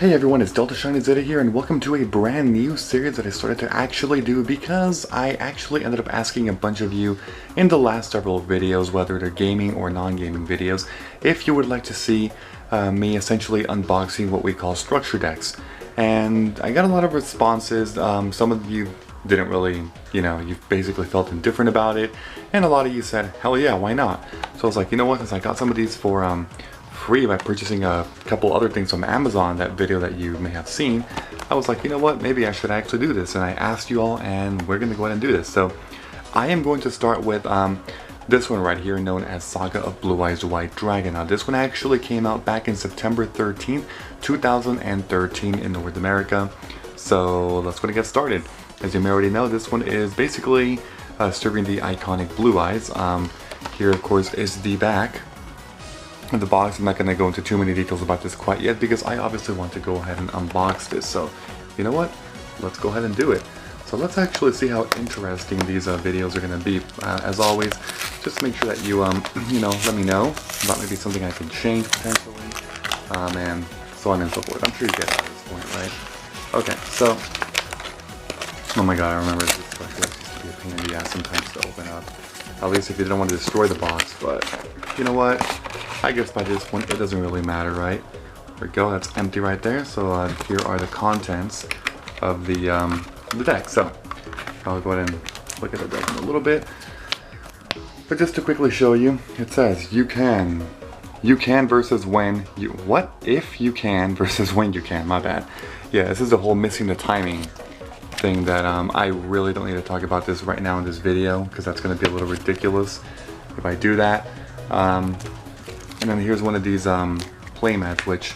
Hey everyone, it's Delta Shiny Zeta here, and welcome to a brand new series that I started to actually do because I actually ended up asking a bunch of you in the last several videos, whether they're gaming or non-gaming videos, if you would like to see me essentially unboxing what we call structure decks. And I got a lot of responses. Some of you didn't really, you basically felt indifferent about it, and a lot of you said, hell yeah, why not? So I was like, you know what, since I got some of these for free by purchasing a couple other things from Amazon, that video that you may have seen, I was like, you know what, maybe I should actually do this, and I asked you all, and we're gonna go ahead and do this. So I am going to start with this one right here, known as Saga of Blue Eyes White Dragon. Now this one actually came out back in September 13th, 2013 in North America. So let's go and get started. As you may already know, this one is basically serving the iconic Blue Eyes. Here of course is the back of the box. I'm not going to go into too many details about this quite yet because I obviously want to go ahead and unbox this. So you know what, let's go ahead and do it. So let's actually see how interesting these videos are going to be. As always, just make sure that you let me know about maybe something I can change potentially, and so on and so forth. I'm sure you get it at this point, right? Okay, so oh my god, I remember this collector used to be a pain in the ass sometimes to open up, at least if you didn't want to destroy the box. But you know what, I guess by this point it doesn't really matter, right? There we go, that's empty right there. So here are the contents of the deck. So I'll go ahead and look at the deck in a little bit, but just to quickly show you, it says you can versus when you, what if you can versus when you can, my bad. Yeah, this is the whole missing the timing thing that I really don't need to talk about this right now in this video, because that's going to be a little ridiculous if I do that. And then here's one of these play mats, which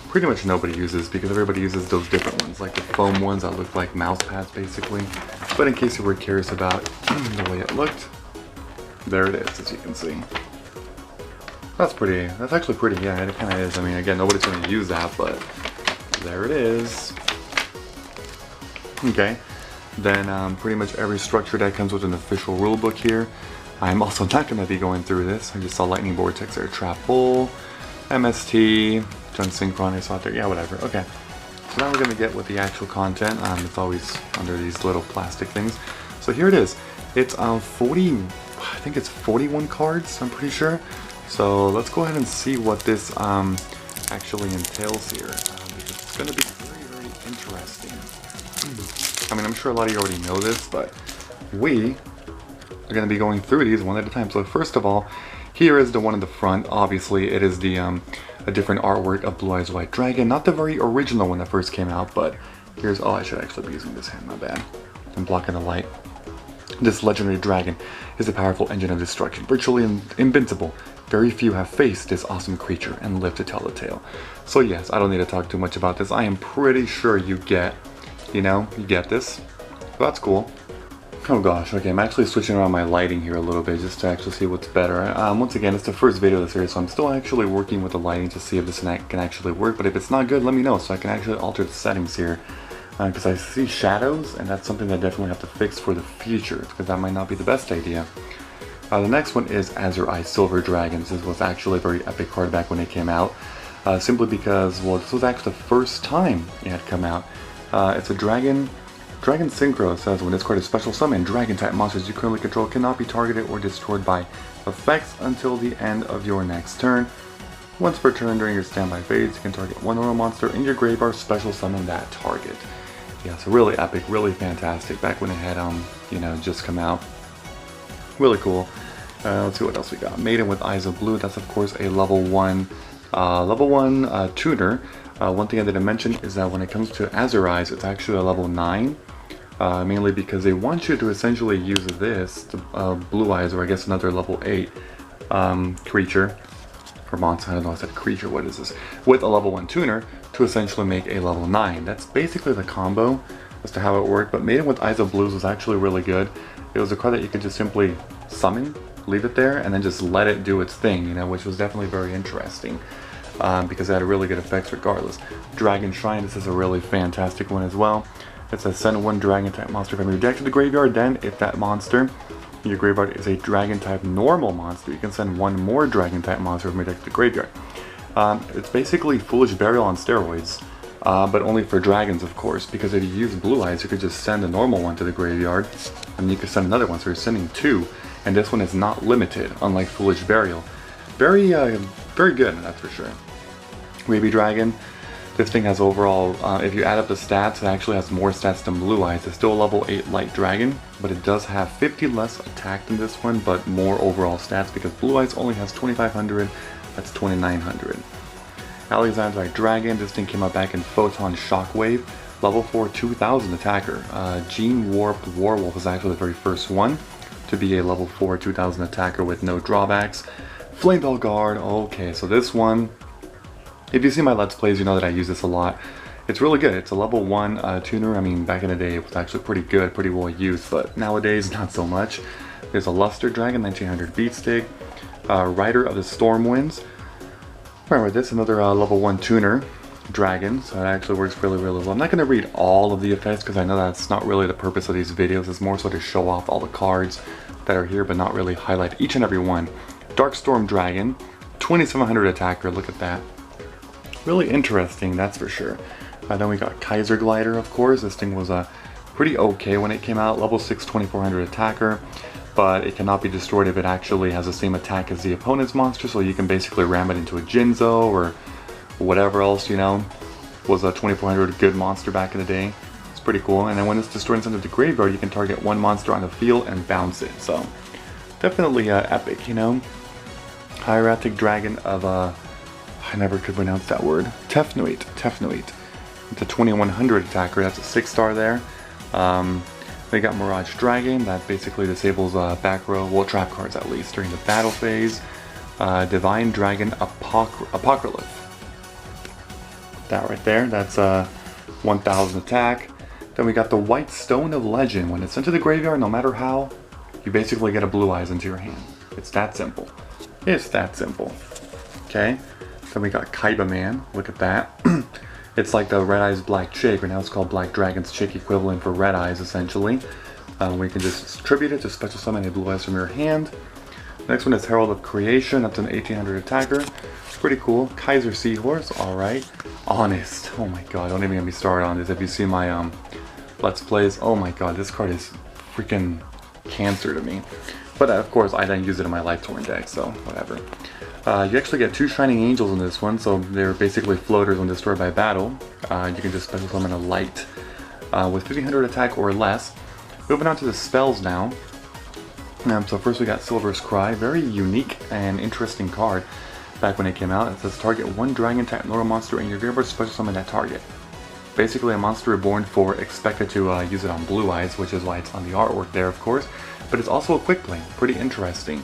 pretty much nobody uses because everybody uses those different ones, like the foam ones that look like mouse pads basically. But in case you were curious about the way it looked, there it is, as you can see. That's pretty, that's actually pretty, yeah, it kind of is. I mean, again, nobody's going to use that, but there it is. Okay, then pretty much every structure deck comes with an official rulebook here. I'm also not going to be going through this. I just saw Lightning Vortex there, Trap Bull, MST, Jun Synchron, I saw it there, yeah, whatever. Okay, so now we're going to get with the actual content. It's always under these little plastic things. So here it is. It's 40, I think it's 41 cards, I'm pretty sure. So let's go ahead and see what this actually entails here. Because it's going to be very, very interesting. I mean, I'm sure a lot of you already know this, but we are going to be going through these one at a time. So first of all, here is the one in the front. Obviously, it is the a different artwork of Blue Eyes White Dragon. Not the very original one that first came out, but here's, oh, I should actually be using this hand, my bad. I'm blocking the light. This legendary dragon is a powerful engine of destruction, virtually invincible. Very few have faced this awesome creature and lived to tell the tale. So yes, I don't need to talk too much about this. I am pretty sure you get, you get this. So that's cool. Oh gosh, okay, I'm actually switching around my lighting here a little bit just to actually see what's better. Once again, it's the first video of the series, so I'm still actually working with the lighting to see if this can actually work. But if it's not good, let me know so I can actually alter the settings here. Because I see shadows, and that's something that I definitely have to fix for the future, because that might not be the best idea. The next one is Azure Eye Silver Dragons. This was actually a very epic card back when it came out. Simply because, well, this was actually the first time it had come out. It's a Dragon Synchro. It says when this card is special summoned, dragon type monsters you currently control cannot be targeted or destroyed by effects until the end of your next turn. Once per turn during your standby phase, you can target one normal monster in your graveyard, special summon that target. Yeah, so really epic, really fantastic back when it had just come out. Really cool. Let's see what else we got. Maiden with Eyes of Blue. That's of course a level 1 tuner. One thing I didn't mention is that when it comes to Azure Eyes, it's actually a level 9. Mainly because they want you to essentially use this, Blue Eyes, or I guess another level 8 creature, or monster, I don't know, I said creature, what is this? With a level 1 tuner to essentially make a level 9. That's basically the combo as to how it worked, but Maiden with Eyes of Blues was actually really good. It was a card that you could just simply summon, leave it there, and then just let it do its thing, which was definitely very interesting. Because it had really good effects regardless. Dragon Shrine, this is a really fantastic one as well. It says send one dragon type monster from your deck to the graveyard, then if that monster in your graveyard is a dragon type normal monster, you can send one more dragon type monster from your deck to the graveyard. It's basically Foolish Burial on steroids. but only for dragons, of course, because if you use Blue Eyes, you could just send a normal one to the graveyard, and you could send another one, so you're sending two, and this one is not limited, unlike Foolish Burial. Very good, that's for sure. Baby Dragon, this thing has overall, if you add up the stats, it actually has more stats than Blue Eyes. It's still a level 8 light dragon, but it does have 50 less attack than this one, but more overall stats, because Blue Eyes only has 2,500, that's 2,900. Alexandrite Dragon, this thing came out back in Photon Shockwave, level 4, 2,000 attacker. Gene Warped Warwolf is actually the very first one to be a level 4, 2,000 attacker with no drawbacks. Flamebell Guard, okay, so this one, if you see my Let's Plays, you know that I use this a lot. It's really good. It's a level 1 tuner. I mean, back in the day, it was actually pretty good, pretty well used, but nowadays, not so much. There's a Luster Dragon, 1900 Beatstick. Rider of the Stormwinds. Remember this, another level 1 tuner dragon, so it actually works really well. I'm not going to read all of the effects because I know that's not really the purpose of these videos. It's more so to show off all the cards that are here, but not really highlight each and every one. Darkstorm Dragon, 2700 attacker, look at that. Really interesting, that's for sure. Then we got Kaiser Glider, of course. This thing was pretty okay when it came out, level 6, 2400 attacker. But it cannot be destroyed if it actually has the same attack as the opponent's monster, so you can basically ram it into a Jinzo or whatever else, you know, was a 2400 good monster back in the day. It's pretty cool. And then when it's destroyed inside of the graveyard, you can target one monster on the field and bounce it. So definitely epic, you know. Hieratic Dragon of I never could pronounce that word. Tefnuit. It's a 2100 attacker. That's a 6-star there. They got Mirage Dragon, that basically disables back row, well, trap cards at least, during the battle phase. Divine Dragon Apocryph. That right there, that's 1000 attack. Then we got the White Stone of Legend. When it's into the graveyard, no matter how, you basically get a Blue Eyes into your hand. It's that simple. It's that simple. Okay, then we got Kaiba Man, look at that. It's like the Red Eyes Black Chick, or now it's called Black Dragon's Chick equivalent for Red Eyes, essentially. We can just tribute it to special summon a Blue Eyes from your hand. Next one is Herald of Creation, that's an 1800 attacker. Pretty cool. Kaiser Seahorse, alright. Honest, oh my god, don't even get me started on this. If you see my Let's Plays, oh my god, this card is freaking cancer to me. But of course, I then use it in my Life Torn deck, so whatever. You actually get 2 Shining Angels in this one, so they're basically floaters when destroyed by battle. You can just special summon a light with 1500 attack or less. Moving on to the spells now. So first we got Silver's Cry, very unique and interesting card. Back when it came out, it says target 1 dragon type normal monster in your graveyard, special summon that target. Basically a monster reborn for expected to use it on Blue Eyes, which is why it's on the artwork there, of course. But it's also a quick play, pretty interesting.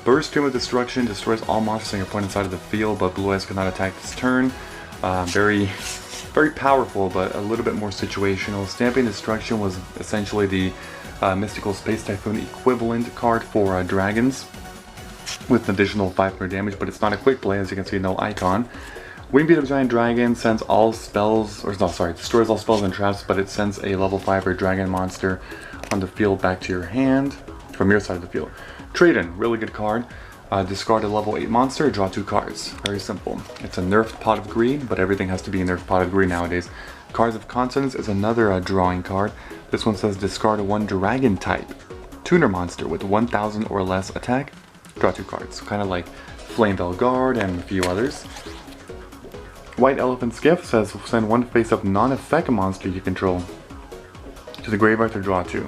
Burst Stream of Destruction destroys all monsters on your opponent's side of the field, but Blue Eyes cannot attack this turn. Very powerful, but a little bit more situational. Stamping Destruction was essentially the Mystical Space Typhoon equivalent card for dragons, with an additional 500 damage, but it's not a quick play, as you can see, no icon. Wingbeat of Giant Dragon sends all spells, or no, sorry, destroys all spells and traps, but it sends a level 5 or dragon monster on the field back to your hand, from your side of the field. Trade-in, really good card. Discard a level 8 monster, draw 2 cards. Very simple. It's a nerfed Pot of Greed, but everything has to be a nerfed Pot of Greed nowadays. Cards of Consonance is another drawing card. This one says discard 1 dragon type tuner monster with 1000 or less attack, draw 2 cards. Kind of like Flamebell Guard and a few others. White Elephant's Gift says send 1 face-up non-effect monster you control to the graveyard to draw 2.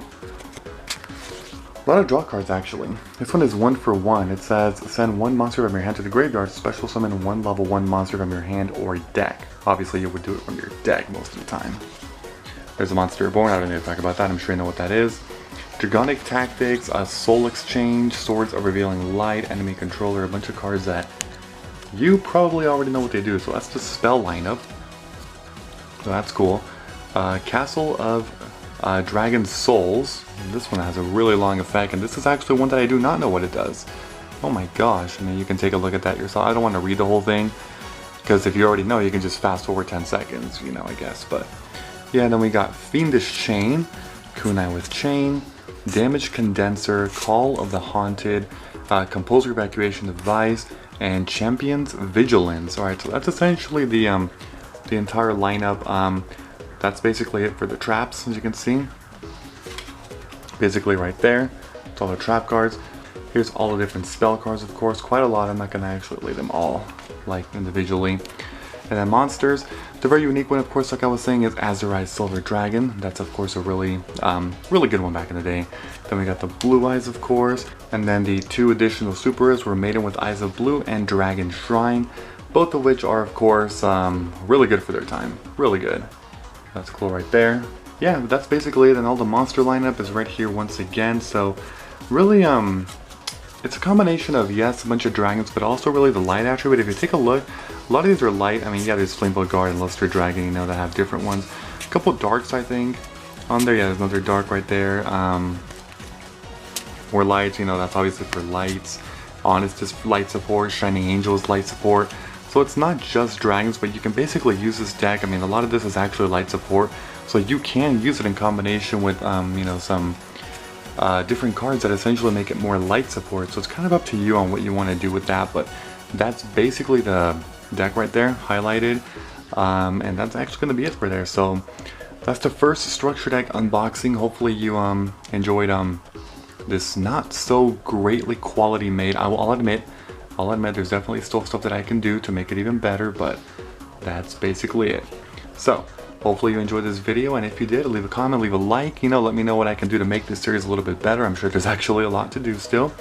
A lot of draw cards actually. This one is 1 for 1. It says send 1 monster from your hand to the graveyard, special summon 1 level 1 monster from your hand or deck. Obviously you would do it from your deck most of the time. There's a monster reborn, I don't need to talk about that, I'm sure you know what that is. Dragonic Tactics, a Soul Exchange, Swords of Revealing Light, Enemy Controller, a bunch of cards that you probably already know what they do, so that's the spell lineup. So that's cool. Castle of Dragon Souls. This one has a really long effect, and this is actually one that I do not know what it does. Oh my gosh, I mean, you can take a look at that yourself. I don't want to read the whole thing, because if you already know, you can just fast forward 10 seconds, you know, I guess. But yeah, then we got Fiendish Chain, Kunai with Chain, Damage Condenser, Call of the Haunted, Compulsory Evacuation Device, and Champion's Vigilance. Alright, so that's essentially the the entire lineup. That's basically it for the traps, as you can see. Basically right there, it's all the trap cards. Here's all the different spell cards, of course, quite a lot. I'm not gonna actually lay them all like individually. And then monsters, the very unique one, of course, like I was saying, is Azurai's Silver Dragon. That's of course a really good one back in the day. Then we got the Blue Eyes, of course, and then the 2 additional super rares were Maiden with Eyes of Blue and Dragon Shrine, both of which are of course really good for their time. Really good. That's cool right there. Yeah, that's basically it, and all the monster lineup is right here once again. So really it's a combination of, yes, a bunch of dragons, but also really the light attribute. If you take a look, a lot of these are light. I mean, yeah, there's Flamebolt Guard and Luster Dragon, you know, that have different ones. A couple darks, I think, on there. Yeah, there's another dark right there. More lights, you know, that's obviously for lights. Honest is light support. Shining Angel is light support. So it's not just dragons, but you can basically use this deck. I mean, a lot of this is actually light support. So you can use it in combination with, you know, some different cards that essentially make it more light support. So it's kind of up to you on what you want to do with that, but that's basically the deck right there, highlighted, and that's actually going to be it for there. So that's the first structure deck unboxing. Hopefully you enjoyed this not so greatly quality made. I'll admit there's definitely still stuff that I can do to make it even better, but that's basically it. So hopefully you enjoyed this video, and if you did, leave a comment, leave a like, you know, let me know what I can do to make this series a little bit better. I'm sure there's actually a lot to do still.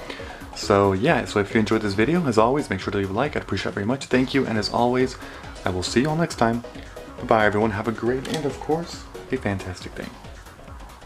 So yeah, so if you enjoyed this video, as always, make sure to leave a like. I'd appreciate it very much. Thank you, and as always, I will see you all next time. Bye-bye, everyone. Have a great and, of course, a fantastic day.